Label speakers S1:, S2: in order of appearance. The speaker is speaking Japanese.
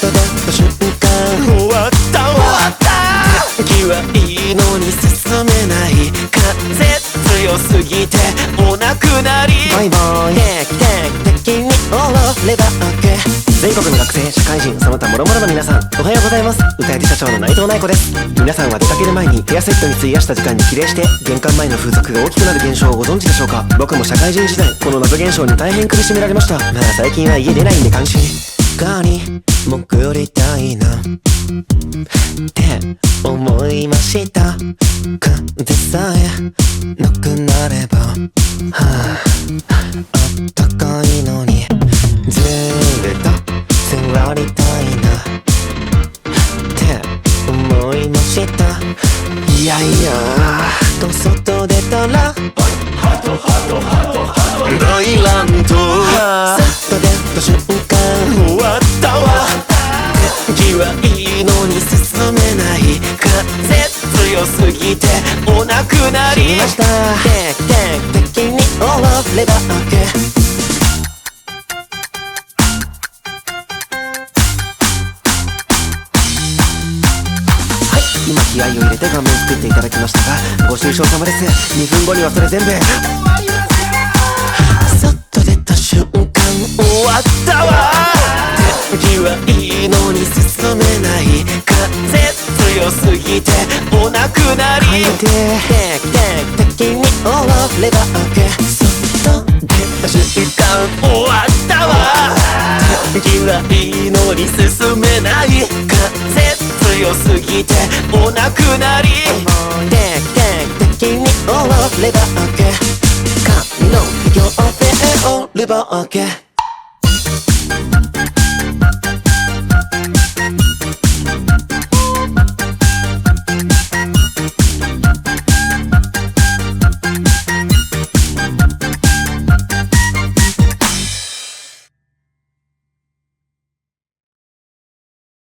S1: と出た瞬間終わったわ。天気はいいのに進めない、風強すぎてお亡くなり、バイバイ定期的に終われば OK。 全国の学生、社会人、その他諸々の皆さん、おはようございます。歌い手社長の内藤ないこです。皆さんは出かける前にヘアセットに費やした時間に比例して玄関前の風俗が大きくなる現象をご存知でしょうか。僕も社会人時代、この謎現象に大変苦しめられました。まあ最近は家出ないんで関、かに潜りたいなって思いました。風さえなくなれば、あったかいのにずれた座りたいなって思いました。いやいやと外出たら大乱闘、外出た瞬間終わったわ。天気はいいのに進めない、風強すぎてお亡くなりました。定期的に終われば OK。今気合を入れて画面作っていただきましたが、ご愁傷様です。2分後にはそれ全部終わりますよ。外出た瞬間終わったわ。天気はいいのに進めない、風強すぎてお亡くなり、定期的に終われば OK。 外出た瞬間終わったわ。天気はいいのに進めない、風強すぎてお亡くなり、定期的に終われば OK。 神の業で終われば OK。